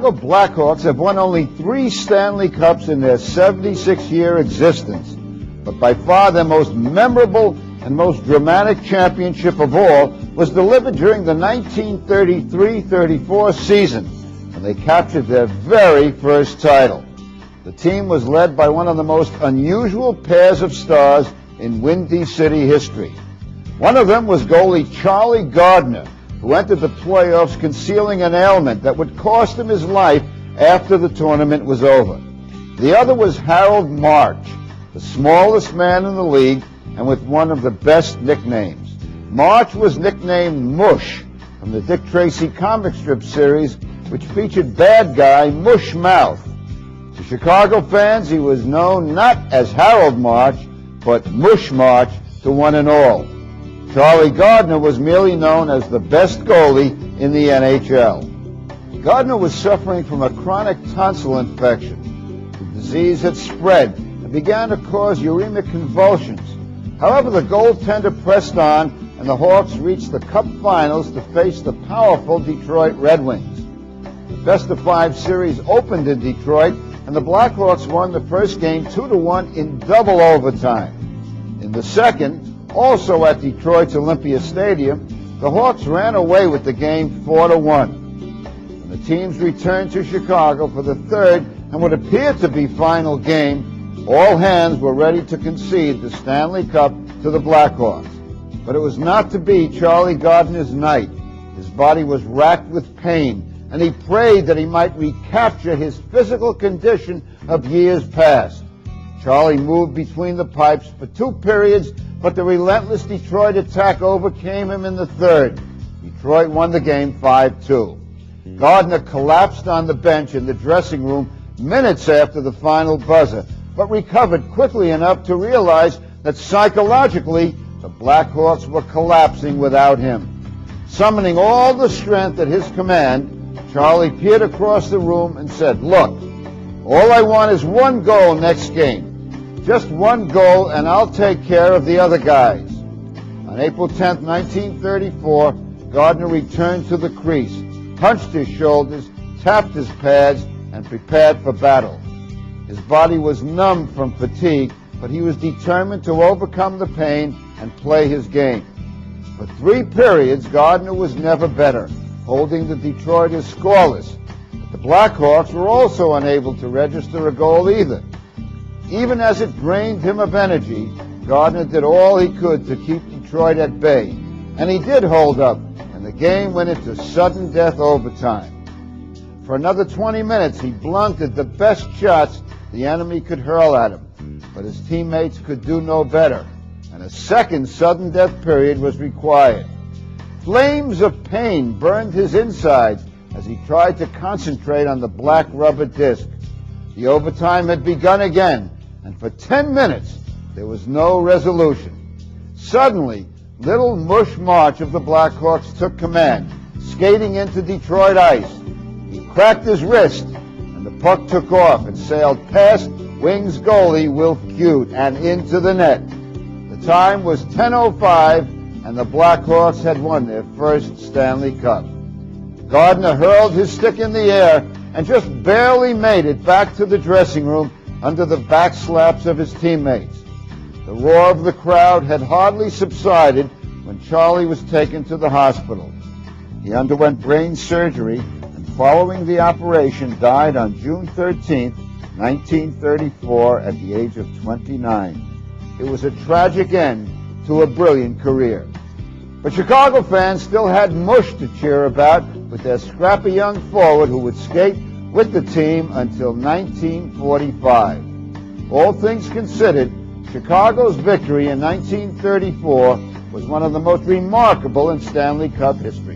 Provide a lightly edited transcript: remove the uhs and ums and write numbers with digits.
Chicago Blackhawks have won only 3 Stanley Cups in their 76-year existence, but by far their most memorable and most dramatic championship of all was delivered during the 1933-34 season, when they captured their very first title. The team was led by one of the most unusual pairs of stars in Windy City history. One of them was goalie Charlie Gardiner, who entered the playoffs concealing an ailment that would cost him his life after the tournament was over. The other was Harold March, the smallest man in the league and with one of the best nicknames. March was nicknamed Mush from the Dick Tracy comic strip series, which featured bad guy Mush Mouth. To Chicago fans, he was known not as Harold March, but Mush March to one and all. Charlie Gardiner was merely known as the best goalie in the NHL. Gardiner was suffering from a chronic tonsil infection. The disease had spread and began to cause uremic convulsions. However, the goaltender pressed on, and the Hawks reached the Cup Finals to face the powerful Detroit Red Wings. The best-of-5 series opened in Detroit, and the Blackhawks won the first game 2-1 in double overtime. In the second, also at Detroit's Olympia Stadium, the Hawks ran away with the game 4-1. When the teams returned to Chicago for the third and what appeared to be final game, all hands were ready to concede the Stanley Cup to the Blackhawks. But it was not to be Charlie Gardiner's night. His body was racked with pain, and he prayed that he might recapture his physical condition of years past. Charlie moved between the pipes for 2 periods, but the relentless Detroit attack overcame him in the third. Detroit won the game 5-2. Gardiner collapsed on the bench in the dressing room minutes after the final buzzer, but recovered quickly enough to realize that psychologically the Blackhawks were collapsing without him. Summoning all the strength at his command, Charlie peered across the room and said, "Look, all I want is 1 goal next game. Just 1 goal, and I'll take care of the other guys." On April 10, 1934, Gardiner returned to the crease, hunched his shoulders, tapped his pads, and prepared for battle. His body was numb from fatigue, but he was determined to overcome the pain and play his game. For 3 periods, Gardiner was never better, holding the Detroiters scoreless. But the Blackhawks were also unable to register a goal either. Even as it drained him of energy, Gardiner did all he could to keep Detroit at bay. And he did hold up, and the game went into sudden death overtime. For another 20 minutes, he blunted the best shots the enemy could hurl at him. But his teammates could do no better, and a second sudden death period was required. Flames of pain burned his insides as he tried to concentrate on the black rubber disc. The overtime had begun again, and for 10 minutes there was no resolution. Suddenly, little Mush March of the Blackhawks took command, skating into Detroit ice. He cracked his wrist, and the puck took off and sailed past Wings goalie Wilf Cute and into the net. The time was 10:05, and the Blackhawks had won their first Stanley Cup. Gardiner hurled his stick in the air and just barely made it back to the dressing room under the backslaps of his teammates. The roar of the crowd had hardly subsided when Charlie was taken to the hospital. He underwent brain surgery, and following the operation died on June 13, 1934, at the age of 29. It was a tragic end to a brilliant career. But Chicago fans still had Mush to cheer about with their scrappy young forward who would skate with the team until 1945. All things considered, Chicago's victory in 1934 was one of the most remarkable in Stanley Cup history.